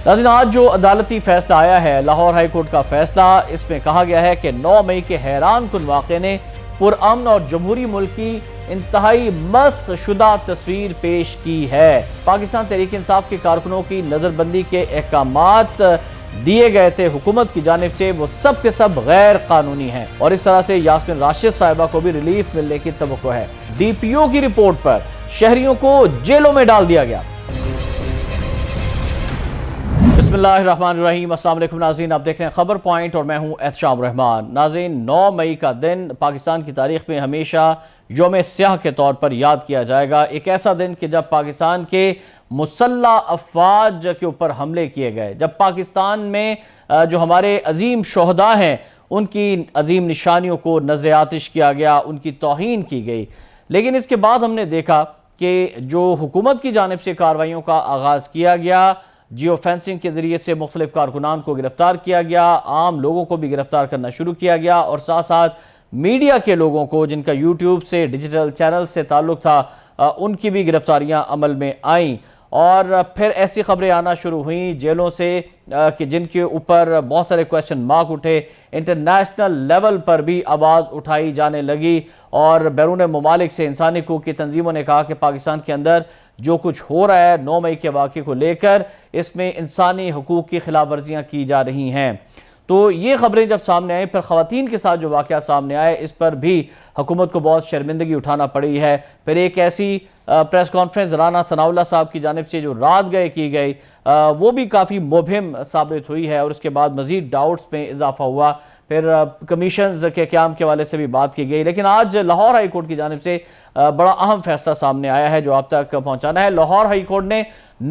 ناظرین، آج جو عدالتی فیصلہ آیا ہے لاہور ہائی کورٹ کا فیصلہ، اس میں کہا گیا ہے کہ 9 مئی کے حیران کن واقعے نے پرامن اور جمہوری ملک کی انتہائی مسخ شدہ تصویر پیش کی ہے۔ پاکستان تحریک انصاف کے کارکنوں کی نظر بندی کے احکامات دیے گئے تھے حکومت کی جانب سے، وہ سب کے سب غیر قانونی ہیں، اور اس طرح سے یاسمین راشد صاحبہ کو بھی ریلیف ملنے کی توقع ہے۔ ڈی پی او کی رپورٹ پر شہریوں کو جیلوں میں ڈال دیا گیا۔ بسم اللہ الرحمن الرحیم، السلام علیکم ناظرین، آپ دیکھ رہے ہیں خبر پوائنٹ اور میں ہوں احتشام رحمان۔ ناظرین، 9 مئی کا دن پاکستان کی تاریخ میں ہمیشہ یوم سیاہ کے طور پر یاد کیا جائے گا۔ ایک ایسا دن کہ جب پاکستان کے مسلح افواج کے اوپر حملے کیے گئے، جب پاکستان میں جو ہمارے عظیم شہداء ہیں ان کی عظیم نشانیوں کو نظر آتش کیا گیا، ان کی توہین کی گئی۔ لیکن اس کے بعد ہم نے دیکھا کہ جو حکومت کی جانب سے کارروائیوں کا آغاز کیا گیا، جیو فینسنگ کے ذریعے سے مختلف کارکنان کو گرفتار کیا گیا، عام لوگوں کو بھی گرفتار کرنا شروع کیا گیا، اور ساتھ ساتھ میڈیا کے لوگوں کو جن کا یوٹیوب سے ڈیجیٹل چینل سے تعلق تھا ان کی بھی گرفتاریاں عمل میں آئیں، اور پھر ایسی خبریں آنا شروع ہوئیں جیلوں سے کہ جن کے اوپر بہت سارے کویسچن مارک اٹھے۔ انٹرنیشنل لیول پر بھی آواز اٹھائی جانے لگی، اور بیرون ممالک سے انسانی حقوق کی تنظیموں نے کہا کہ پاکستان کے اندر جو کچھ ہو رہا ہے 9 مئی کے واقعے کو لے کر، اس میں انسانی حقوق کی خلاف ورزیاں کی جا رہی ہیں۔ تو یہ خبریں جب سامنے آئیں، پھر خواتین کے ساتھ جو واقعہ سامنے آئے، اس پر بھی حکومت کو بہت شرمندگی اٹھانا پڑی ہے۔ پھر ایک ایسی پریس کانفرنس رانا ثناء اللہ صاحب کی جانب سے جو رات گئے کی گئی، وہ بھی کافی مبہم ثابت ہوئی ہے، اور اس کے بعد مزید ڈاؤٹس میں اضافہ ہوا۔ پھر کمیشنز کے قیام کے حوالے سے بھی بات کی گئی۔ لیکن آج لاہور ہائی کورٹ کی جانب سے بڑا اہم فیصلہ سامنے آیا ہے جو آپ تک پہنچانا ہے۔ لاہور ہائی کورٹ نے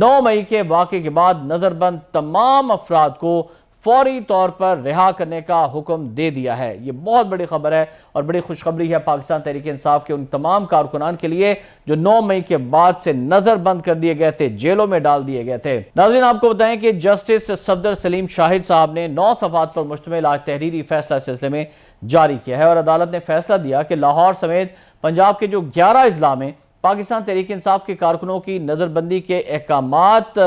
9 مئی کے واقعے کے بعد نظر بند تمام افراد کو فوری طور پر رہا کرنے کا حکم دے دیا ہے۔ یہ بہت بڑی خبر ہے اور بڑی خوشخبری ہے پاکستان تحریک انصاف کے ان تمام کارکنان کے لیے جو 9 مئی کے بعد سے نظر بند کر دیے گئے تھے، جیلوں میں ڈال دیے گئے تھے۔ ناظرین، آپ کو بتائیں کہ جسٹس صفدر سلیم شاہد صاحب نے 9 صفحات پر مشتمل آج تحریری فیصلہ اس سلسلے میں جاری کیا ہے، اور عدالت نے فیصلہ دیا کہ لاہور سمیت پنجاب کے جو 11 اضلاع میں پاکستان تحریک انصاف کے کارکنوں کی نظر بندی کے احکامات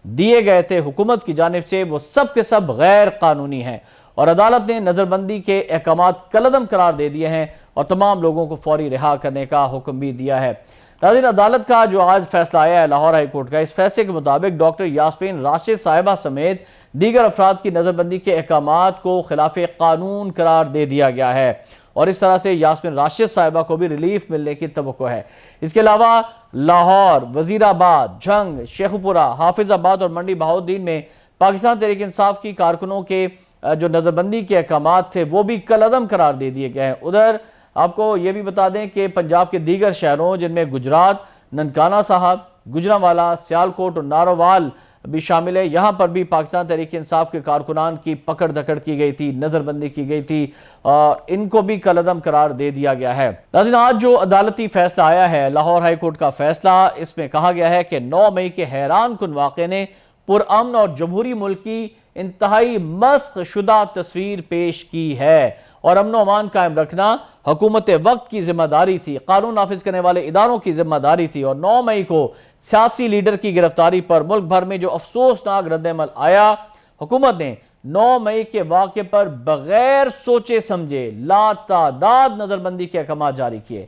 دیے گئے تھے حکومت کی جانب سے، وہ سب کے سب غیر قانونی ہیں، اور عدالت نے نظر بندی کے احکامات کالعدم قرار دے دیے ہیں اور تمام لوگوں کو فوری رہا کرنے کا حکم بھی دیا ہے۔ ناظرین، عدالت کا جو آج فیصلہ آیا ہے لاہور ہائی کورٹ کا، اس فیصلے کے مطابق ڈاکٹر یاسمین راشد صاحبہ سمیت دیگر افراد کی نظر بندی کے احکامات کو خلاف قانون قرار دے دیا گیا ہے، اور اس طرح سے یاسمین راشد صاحبہ کو بھی ریلیف ملنے کی توقع ہے۔ اس کے علاوہ لاہور، وزیر آباد، جھنگ، شیخوپورہ، حافظ آباد اور منڈی بہاؤالدین میں پاکستان تحریک انصاف کی کارکنوں کے جو نظر بندی کے احکامات تھے وہ بھی کالعدم قرار دے دیے گئے ہیں۔ ادھر آپ کو یہ بھی بتا دیں کہ پنجاب کے دیگر شہروں جن میں گجرات، ننکانہ صاحب، گجرانوالہ، سیالکوٹ اور نارووال بھی شامل ہے، یہاں پر بھی پاکستان تحریک انصاف کے کارکنان کی پکڑ دھکڑ کی گئی تھی، نظر بندی کی گئی تھی، اور ان کو بھی کالعدم قرار دے دیا گیا ہے۔ ناظرین، آج جو عدالتی فیصلہ آیا ہے لاہور ہائی کورٹ کا فیصلہ، اس میں کہا گیا ہے کہ 9 مئی کے حیران کن واقعے نے پرامن اور جمہوری ملک کی انتہائی مسخ شدہ تصویر پیش کی ہے، اور امن و امان قائم رکھنا حکومت وقت کی ذمہ داری تھی، قانون نافذ کرنے والے اداروں کی ذمہ داری تھی، اور 9 مئی کو سیاسی لیڈر کی گرفتاری پر ملک بھر میں جو افسوسناک رد عمل آیا، حکومت نے 9 مئی کے واقعے پر بغیر سوچے سمجھے لاتعداد نظر بندی کے احکامات جاری کیے۔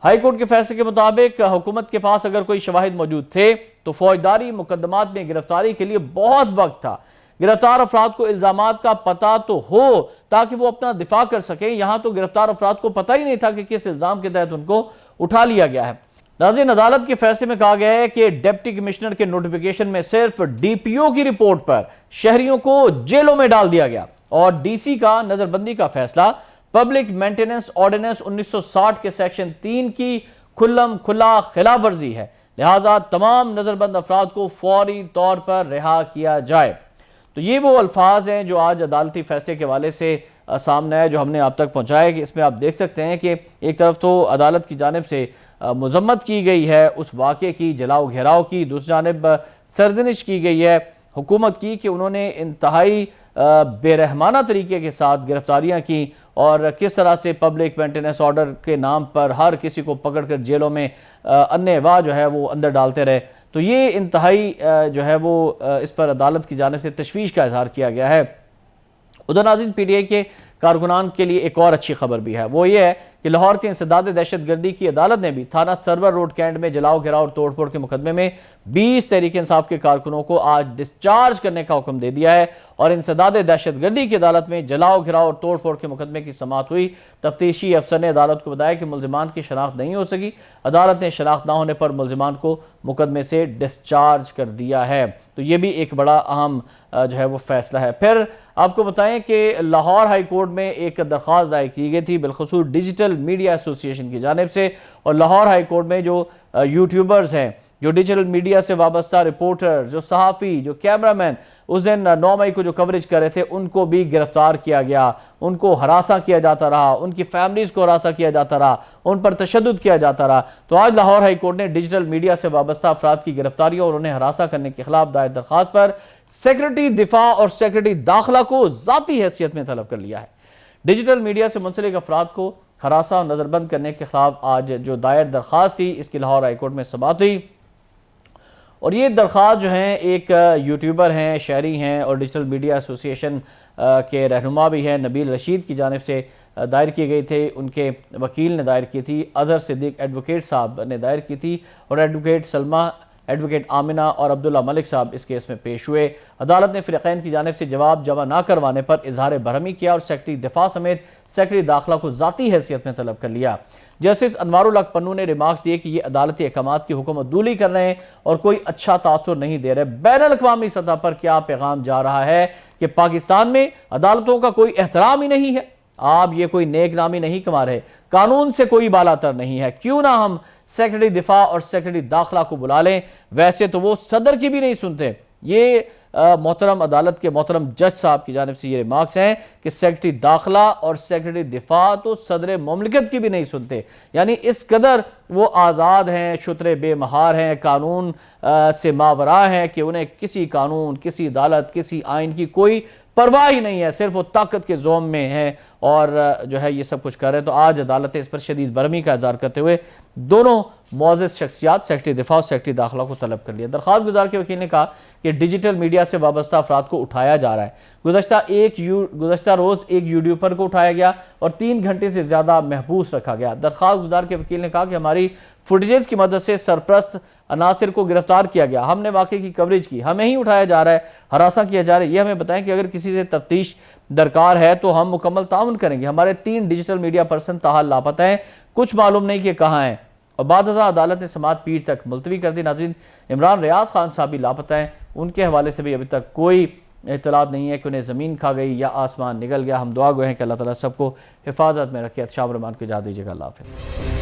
ہائی کورٹ کے فیصلے کے مطابق حکومت کے پاس اگر کوئی شواہد موجود تھے تو فوجداری مقدمات میں گرفتاری کے لیے بہت وقت تھا۔ گرفتار افراد کو الزامات کا پتہ تو ہو تاکہ وہ اپنا دفاع کر سکیں، یہاں تو گرفتار افراد کو پتہ ہی نہیں تھا کہ کس الزام کے تحت ان کو اٹھا لیا گیا ہے۔ ناظرین، عدالت کے فیصلے میں کہا گیا ہے کہ ڈپٹی کمشنر کے نوٹیفیکیشن میں صرف ڈی پی او کی رپورٹ پر شہریوں کو جیلوں میں ڈال دیا گیا، اور ڈی سی کا نظر بندی کا فیصلہ پبلک مینٹیننس آرڈیننس 1960 کے سیکشن 3 کی کھلم کھلا خلاف ورزی ہے، لہٰذا تمام نظر بند افراد کو فوری طور پر رہا کیا جائے۔ تو یہ وہ الفاظ ہیں جو آج عدالتی فیصلے کے حوالے سے سامنے ہے، جو ہم نے آپ تک پہنچایا کہ اس میں آپ دیکھ سکتے ہیں کہ ایک طرف تو عدالت کی جانب سے مذمت کی گئی ہے اس واقعے کی، جلاؤ گھیراؤ کی، دوسری جانب سرزنش کی گئی ہے حکومت کی کہ انہوں نے انتہائی بے رحمانہ طریقے کے ساتھ گرفتاریاں کی، اور کس طرح سے پبلک مینٹیننس آرڈر کے نام پر ہر کسی کو پکڑ کر جیلوں میں انواع جو ہے وہ اندر ڈالتے رہے۔ تو یہ انتہائی جو ہے وہ اس پر عدالت کی جانب سے تشویش کا اظہار کیا گیا ہے۔ ادھر ناظرین پی ٹی آئی کے کارکنان کے لیے ایک اور اچھی خبر بھی ہے، وہ یہ ہے کہ لاہور کے انسداد دہشت گردی کی عدالت نے بھی تھانہ سرور روڈ کینٹ میں جلاؤ گراؤ اور توڑ پھوڑ کے مقدمے میں 20 تحریک انصاف کے کارکنوں کو آج ڈسچارج کرنے کا حکم دے دیا ہے، اور انسداد دہشت گردی کی عدالت میں جلاؤ گراؤ اور توڑ پھوڑ کے مقدمے کی سماعت ہوئی۔ تفتیشی افسر نے عدالت کو بتایا کہ ملزمان کی شناخت نہیں ہو سکی، عدالت نے شناخت نہ ہونے پر ملزمان کو مقدمے سے ڈسچارج کر دیا ہے۔ تو یہ بھی ایک بڑا اہم جو ہے وہ فیصلہ ہے۔ پھر آپ کو بتائیں کہ لاہور ہائی کورٹ میں ایک درخواست دائر کی گئی تھی بالخصوص ڈیجیٹل میڈیا ایسوسی ایشن کی جانب سے، اور لاہور ہائی کورٹ میں جو یوٹیوبرز ہیں، جو ڈیجیٹل میڈیا سے وابستہ رپورٹر، جو صحافی، جو کیمرامین اس دن 9 مئی کو جو کوریج کر رہے تھے، ان کو بھی گرفتار کیا گیا، ان کو ہراساں کیا جاتا رہا، ان کی فیملیز کو ہراساں کیا جاتا رہا، ان پر تشدد کیا جاتا رہا۔ تو آج لاہور ہائی کورٹ نے ڈیجیٹل میڈیا سے وابستہ افراد کی گرفتاریوں اور انہیں ہراساں کرنے کے خلاف دائر درخواست پر سیکرٹری دفاع اور سیکرٹری داخلہ کو ذاتی حیثیت میں طلب کر لیا ہے۔ ڈیجیٹل میڈیا سے منسلک افراد کو ہراساں اور نظر بند کرنے کے خلاف آج جو دائر درخواست تھی، اس کی لاہور ہائی کورٹ میں سماعت ہوئی، اور یہ درخواست جو ہیں ایک یوٹیوبر ہیں، شہری ہیں اور ڈیجیٹل میڈیا ایسوسی ایشن کے رہنما بھی ہیں نبیل رشید کی جانب سے دائر کی گئی تھی۔ ان کے وکیل نے دائر کی تھی، اظہر صدیق ایڈوکیٹ صاحب نے دائر کی تھی، اور ایڈوکیٹ سلمہ، ایڈوکیٹ آمنہ اور عبداللہ ملک صاحب اس کیس میں پیش ہوئے۔ عدالت نے فریقین کی جانب سے جواب جمع نہ کروانے پر اظہار برہمی کیا اور سیکرٹری دفاع سمیت سیکرٹری داخلہ کو ذاتی حیثیت میں طلب کر لیا۔ جسٹس انوار الحق پنو نے ریمارکس دیے کہ یہ عدالتی احکامات کی حکم عدولی کر رہے ہیں اور کوئی اچھا تاثر نہیں دے رہے۔ بین الاقوامی سطح پر کیا پیغام جا رہا ہے کہ پاکستان میں عدالتوں کا کوئی احترام ہی نہیں ہے، آپ یہ کوئی نیک نامی نہیں کما رہے، قانون سے کوئی بالا تر نہیں ہے، کیوں نہ ہم سیکرٹری دفاع اور سیکرٹری داخلہ کو بلا لیں، ویسے تو وہ صدر کی بھی نہیں سنتے۔ یہ محترم عدالت کے محترم جج صاحب کی جانب سے یہ ریمارکس ہیں کہ سیکرٹری داخلہ اور سیکرٹری دفاع تو صدر مملکت کی بھی نہیں سنتے، یعنی اس قدر وہ آزاد ہیں، شتر بے مہار ہیں، قانون سے ماورا ہیں کہ انہیں کسی قانون، کسی عدالت، کسی آئین کی کوئی پرواہ ہی نہیں ہے، صرف وہ طاقت کے زوم میں ہیں اور جو ہے یہ سب کچھ کر رہے ہیں۔ تو آج عدالت نے اس پر شدید برہمی کا اظہار کرتے ہوئے دونوں معزز شخصیات سیکرٹری دفاع اور سیکرٹری داخلہ کو طلب کر لیا۔ درخواست گزار کے وکیل نے کہا کہ ڈیجیٹل میڈیا سے وابستہ افراد کو اٹھایا جا رہا ہے، گزشتہ روز ایک یوٹیوبر کو اٹھایا گیا اور 3 گھنٹے سے زیادہ محبوس رکھا گیا۔ درخواست گزار کے وکیل نے کہا کہ ہماری فوٹیجز کی مدد سے سرپرست عناصر کو گرفتار کیا گیا، ہم نے واقعے کی کوریج کی، ہمیں ہی اٹھایا جا رہا ہے، ہراساں کیا جا رہا ہے۔ یہ ہمیں بتائیں کہ اگر کسی سے تفتیش درکار ہے تو ہم مکمل تعاون کریں گے۔ ہمارے 3 ڈیجیٹل میڈیا پرسن تاحال لاپتہ ہیں، کچھ معلوم نہیں کہ کہاں ہیں، اور بعد ازاں عدالت نے سماعت پیر تک ملتوی کر دی۔ ناظرین، عمران ریاض خان صاحب بھی لاپتہ ہیں، ان کے حوالے سے بھی ابھی تک کوئی اطلاعات نہیں ہے کہ انہیں زمین کھا گئی یا آسمان نگل گیا۔ ہم دعا گوئے ہیں کہ اللہ تعالیٰ سب کو حفاظت میں رکھے۔ احتشام الرحمان کو اجازت دیجیے گا۔ اللہ حافظ۔